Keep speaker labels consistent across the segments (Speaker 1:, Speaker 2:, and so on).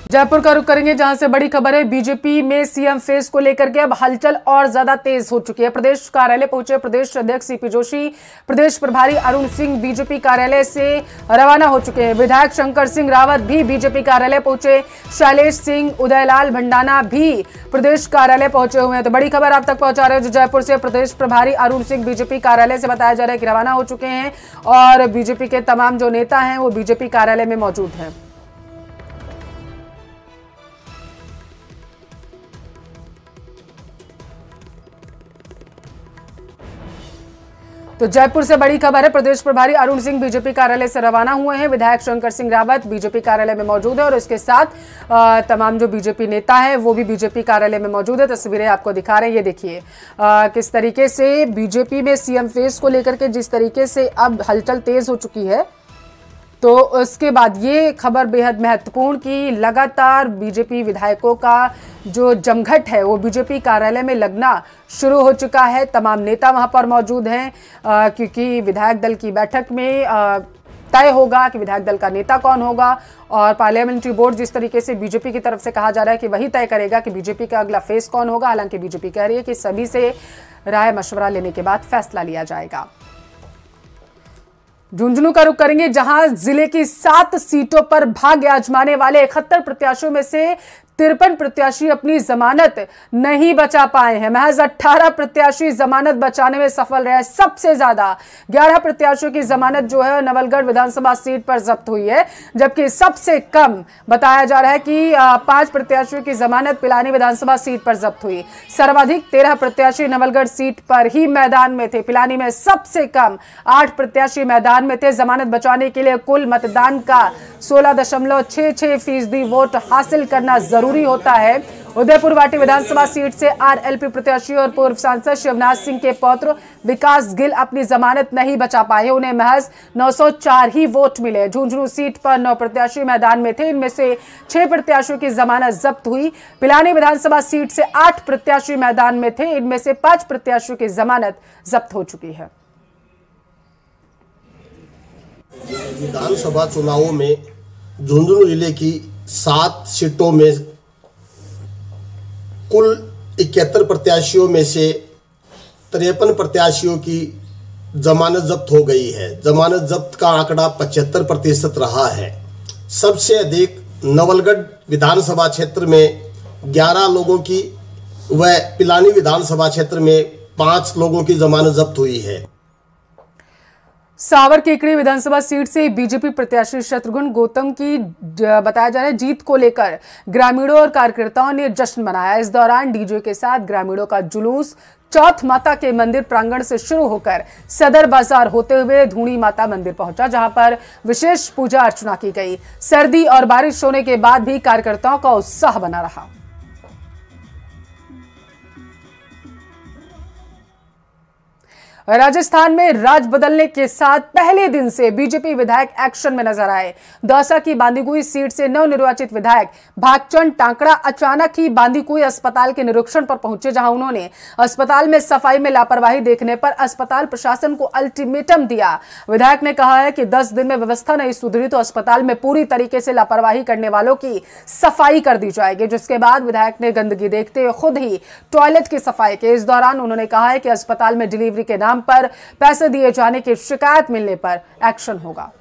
Speaker 1: जयपुर का रुख करेंगे, जहां से बड़ी खबर है। बीजेपी में सीएम फेस को लेकर के अब हलचल और ज्यादा तेज हो चुकी है। प्रदेश कार्यालय पहुंचे प्रदेश अध्यक्ष सीपी जोशी, प्रदेश प्रभारी अरुण सिंह बीजेपी कार्यालय से रवाना हो चुके हैं। विधायक शंकर सिंह रावत भी बीजेपी कार्यालय पहुंचे, शैलेश सिंह, उदयलाल भंडाना भी प्रदेश कार्यालय पहुंचे हुए हैं। तो बड़ी खबर आप तक पहुंचा रहे हैं, जो जयपुर से प्रदेश प्रभारी अरुण सिंह बीजेपी कार्यालय से बताया जा रहा है कि रवाना हो चुके हैं और बीजेपी के तमाम जो नेता हैं वो बीजेपी कार्यालय में मौजूद हैं। तो जयपुर से बड़ी खबर है, प्रदेश प्रभारी अरुण सिंह बीजेपी कार्यालय से रवाना हुए हैं। विधायक शंकर सिंह रावत बीजेपी कार्यालय में मौजूद है और इसके साथ तमाम जो बीजेपी नेता हैं वो भी बीजेपी कार्यालय में मौजूद है। तस्वीरें आपको दिखा रहे हैं, ये देखिए किस तरीके से बीजेपी में सीएम फेस को लेकर के जिस तरीके से अब हलचल तेज हो चुकी है। तो उसके बाद ये खबर बेहद महत्वपूर्ण कि लगातार बीजेपी विधायकों का जो जमघट है वो बीजेपी कार्यालय में लगना शुरू हो चुका है। तमाम नेता वहां पर मौजूद हैं क्योंकि विधायक दल की बैठक में तय होगा कि विधायक दल का नेता कौन होगा और पार्लियामेंट्री बोर्ड जिस तरीके से बीजेपी की तरफ से कहा जा रहा है कि वही तय करेगा कि बीजेपी का अगला फेस कौन होगा। हालांकि बीजेपी कह रही है कि सभी से राय मशवरा लेने के बाद फैसला लिया जाएगा। झुंझुनू का रुख करेंगे, जहां जिले की 7 सीटों पर भाग्य आजमाने वाले 71 प्रत्याशियों में से 53 प्रत्याशी अपनी जमानत नहीं बचा पाए हैं। महज 18 प्रत्याशी जमानत बचाने में सफल रहे। सबसे ज्यादा 11 प्रत्याशियों की जमानत जो है नवलगढ़ विधानसभा सीट पर जब्त हुई है, जबकि सबसे कम बताया जा रहा है कि 5 प्रत्याशियों की जमानत पिलानी विधानसभा सीट पर जब्त हुई। सर्वाधिक 13 प्रत्याशी नवलगढ़ सीट पर ही मैदान में थे। पिलानी में सबसे कम 8 प्रत्याशी मैदान में थे। जमानत बचाने के लिए कुल मतदान का 16.66% वोट हासिल करना जरूरी होता है। उदयपुर वाटी विधानसभा सीट से आरएलपी प्रत्याशी और पूर्व सांसद शिवनाथ सिंह के पौत्र विकास गिल अपनी जमानत नहीं बचा पाए। उन्हें महज 904 ही वोट मिले। झुंझुनू सीट पर 9 प्रत्याशी मैदान में थे, इनमें से 6 प्रत्याशियों की जमानत जब्त हुई। पिलानी विधानसभा सीट से 8 प्रत्याशी मैदान में थे, इनमें से 5 प्रत्याशियों की जमानत जब्त हो चुकी है।
Speaker 2: विधानसभा चुनावों में झुंझुनू जिले की 7 सीटों में कुल 71 प्रत्याशियों में से 53 प्रत्याशियों की जमानत जब्त हो गई है। जमानत जब्त का आंकड़ा 75% रहा है। सबसे अधिक नवलगढ़ विधानसभा क्षेत्र में 11 लोगों की व पिलानी विधानसभा क्षेत्र में 5 लोगों की जमानत जब्त हुई है।
Speaker 1: सावर केकड़ी विधानसभा सीट से बीजेपी प्रत्याशी शत्रुघ्न गौतम की बताया जा रहा है जीत को लेकर ग्रामीणों और कार्यकर्ताओं ने जश्न मनाया। इस दौरान डीजे के साथ ग्रामीणों का जुलूस चौथ माता के मंदिर प्रांगण से शुरू होकर सदर बाजार होते हुए धूणी माता मंदिर पहुंचा, जहां पर विशेष पूजा अर्चना की गई। सर्दी और बारिश होने के बाद भी कार्यकर्ताओं का उत्साह बना रहा। राजस्थान में राज बदलने के साथ पहले दिन से बीजेपी विधायक एक्शन में नजर आए। दौसा की बांदीकुई सीट से नवनिर्वाचित विधायक भागचंद टांकड़ा अचानक ही बांदीकुई अस्पताल के निरीक्षण पर पहुंचे, जहां उन्होंने अस्पताल में सफाई में लापरवाही देखने पर अस्पताल प्रशासन को अल्टीमेटम दिया। विधायक ने कहा है कि 10 दिन में व्यवस्था नहीं सुधरी तो अस्पताल में पूरी तरीके से लापरवाही करने वालों की सफाई कर दी जाएगी। जिसके बाद विधायक ने गंदगी देखते हुए खुद ही टॉयलेट की सफाई की। इस दौरान उन्होंने कहा है कि अस्पताल में डिलीवरी के नाम पर पैसे दिए जाने की शिकायत मिलने पर एक्शन होगा।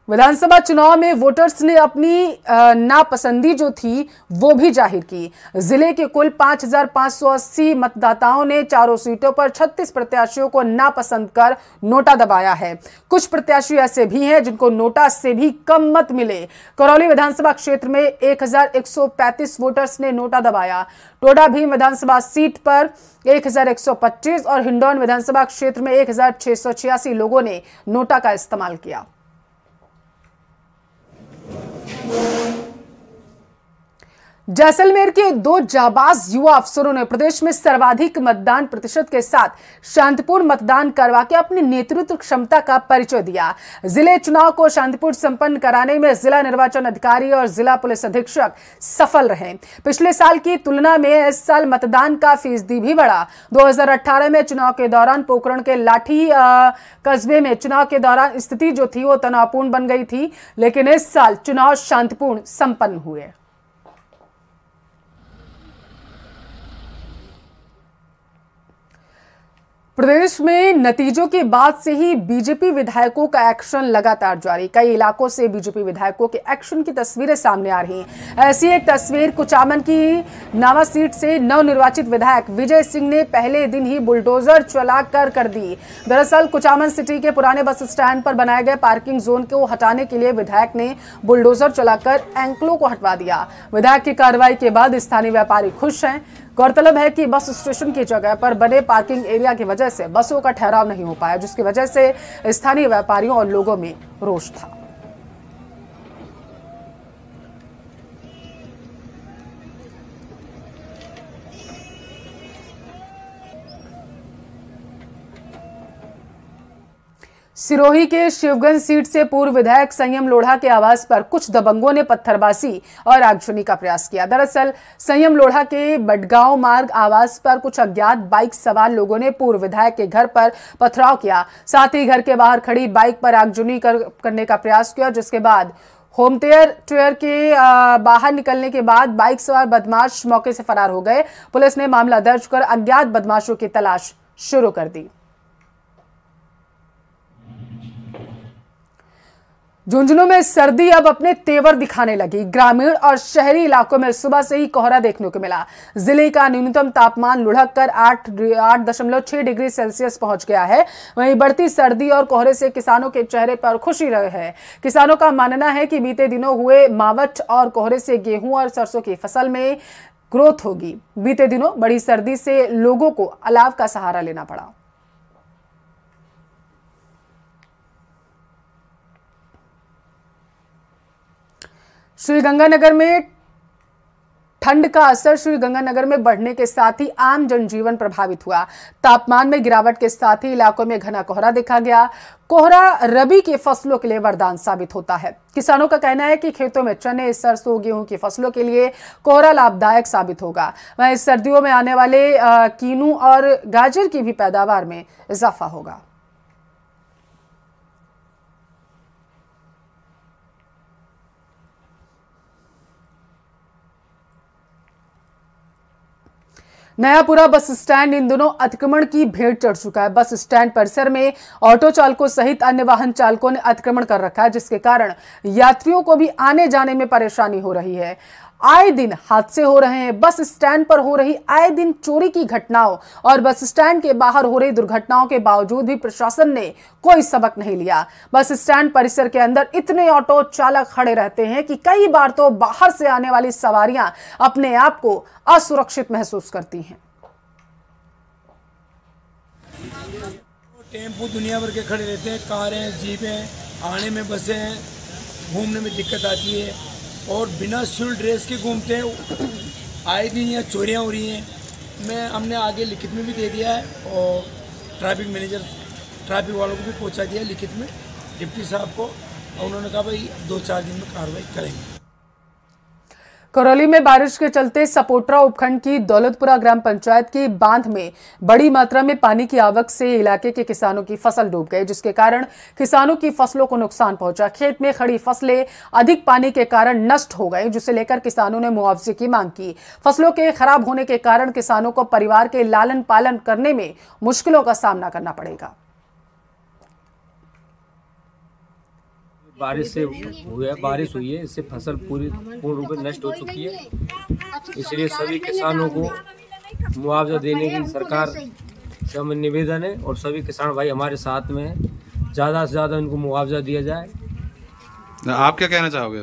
Speaker 1: विधानसभा चुनाव में वोटर्स ने अपनी नापसंदी जो थी वो भी जाहिर की। जिले के कुल 5,580 मतदाताओं ने चारों सीटों पर 36 प्रत्याशियों को नापसंद कर नोटा दबाया है। कुछ प्रत्याशी ऐसे भी हैं जिनको नोटा से भी कम मत मिले। करौली विधानसभा क्षेत्र में 1,135 वोटर्स ने नोटा दबाया। टोडा भीम विधानसभा सीट पर 1,125 और हिंडौन विधानसभा क्षेत्र में 1,686 लोगों ने नोटा का इस्तेमाल किया। जैसलमेर के 2 जाबाज युवा अफसरों ने प्रदेश में सर्वाधिक मतदान प्रतिशत के साथ शांतिपूर्ण मतदान करवा के अपनी नेतृत्व क्षमता का परिचय दिया। जिले चुनाव को शांतिपूर्ण संपन्न कराने में जिला निर्वाचन अधिकारी और जिला पुलिस अधीक्षक सफल रहे। पिछले साल की तुलना में इस साल मतदान का फीसदी भी बढ़ा। 2018 में चुनाव के दौरान पोखरण के लाठी कस्बे में चुनाव के दौरान स्थिति जो थी वो तनावपूर्ण बन गई थी, लेकिन इस साल चुनाव शांतिपूर्ण संपन्न हुए। प्रदेश में नतीजों के बाद से ही बीजेपी विधायकों का एक्शन लगातार जारी। कई इलाकों से बीजेपी विधायकों के एक्शन की तस्वीरें सामने आ रही हैं। ऐसी एक तस्वीर कुचामन की नावा सीट से नवनिर्वाचित विधायक विजय सिंह ने पहले दिन ही बुलडोजर चलाकर कर दी। दरअसल कुचामन सिटी के पुराने बस स्टैंड पर बनाए गए पार्किंग जोन को हटाने के लिए विधायक ने बुलडोजर चलाकर एंकलों को हटवा दिया। विधायक की कार्रवाई के बाद स्थानीय व्यापारी खुश हैं। गौरतलब है कि बस स्टेशन की जगह पर बने पार्किंग एरिया की वजह से बसों का ठहराव नहीं हो पाया, जिसकी वजह से स्थानीय व्यापारियों और लोगों में रोष था। सिरोही के शिवगंज सीट से पूर्व विधायक संयम लोढ़ा के आवास पर कुछ दबंगों ने पत्थरबाजी और आगजनी का प्रयास किया। दरअसल संयम लोढ़ा के बडगांव मार्ग आवास पर कुछ अज्ञात बाइक सवार लोगों ने पूर्व विधायक के घर पर पथराव किया। साथ ही घर के बाहर खड़ी बाइक पर आगजनी करने का प्रयास किया, जिसके बाद होम थिएटर के बाहर निकलने के बाद बाइक सवार बदमाश मौके से फरार हो गए। पुलिस ने मामला दर्ज कर अज्ञात बदमाशों की तलाश शुरू कर दी। झुंझुनू में सर्दी अब अपने तेवर दिखाने लगी। ग्रामीण और शहरी इलाकों में सुबह से ही कोहरा देखने को मिला। जिले का न्यूनतम तापमान लुढ़क कर 8.6 डिग्री सेल्सियस पहुंच गया है। वहीं बढ़ती सर्दी और कोहरे से किसानों के चेहरे पर खुशी रहे है। किसानों का मानना है कि बीते दिनों हुए मावठ और कोहरे से गेहूं और सरसों की फसल में ग्रोथ होगी। बीते दिनों बड़ी सर्दी से लोगों को अलाव का सहारा लेना पड़ा। श्रीगंगानगर में ठंड का असर श्रीगंगानगर में बढ़ने के साथ ही आम जनजीवन प्रभावित हुआ। तापमान में गिरावट के साथ ही इलाकों में घना कोहरा देखा गया। कोहरा रबी की फसलों के लिए वरदान साबित होता है। किसानों का कहना है कि खेतों में चने, सरसों, गेहूं की फसलों के लिए कोहरा लाभदायक साबित होगा। वहीं सर्दियों में आने वाले कीनू और गाजर की भी पैदावार में इजाफा होगा। नयापुरा बस स्टैंड इन दिनों अतिक्रमण की भेंट चढ़ चुका है। बस स्टैंड परिसर में ऑटो चालकों सहित अन्य वाहन चालकों ने अतिक्रमण कर रखा है, जिसके कारण यात्रियों को भी आने जाने में परेशानी हो रही है। आए दिन हादसे हो रहे हैं। बस स्टैंड पर हो रही आए दिन चोरी की घटनाओं और बस स्टैंड के बाहर हो रही दुर्घटनाओं के बावजूद भी प्रशासन ने कोई सबक नहीं लिया। बस स्टैंड परिसर के अंदर इतने ऑटो चालक खड़े रहते हैं कि कई बार तो बाहर से आने वाली सवारियां अपने आप को असुरक्षित महसूस करती हैं।
Speaker 3: टेम्पो दुनिया भर के खड़े रहते हैं, कारें, जीपें, आने में बसें, घूमने में दिक्कत आती है और बिना सिविल ड्रेस के घूमते हैं। आए दिन यहाँ चोरियाँ हो रही हैं। हमने आगे लिखित में भी दे दिया है और ट्रैफिक मैनेजर, ट्रैफिक वालों को भी पहुँचा दिया है लिखित में, डिप्टी साहब को। और उन्होंने कहा भाई 2-4 दिन में कार्रवाई करेंगे।
Speaker 1: करौली में बारिश के चलते सपोटरा उपखंड की दौलतपुरा ग्राम पंचायत की बांध में बड़ी मात्रा में पानी की आवक से इलाके के किसानों की फसल डूब गई, जिसके कारण किसानों की फसलों को नुकसान पहुंचा। खेत में खड़ी फसलें अधिक पानी के कारण नष्ट हो गई, जिसे लेकर किसानों ने मुआवजे की मांग की। फसलों के खराब होने के कारण किसानों को परिवार के लालन पालन करने में मुश्किलों का सामना करना पड़ेगा।
Speaker 4: बारिश हुई है, इससे फसल पूर्ण रूप में नष्ट हो चुकी है। इसलिए सभी किसानों को मुआवजा देने की सरकार से हमें निवेदन है और सभी किसान भाई हमारे साथ में हैं। ज़्यादा से ज़्यादा उनको मुआवजा दिया जाए।
Speaker 5: आप क्या कहना चाहोगे?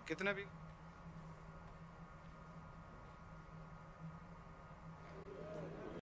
Speaker 5: कितने भी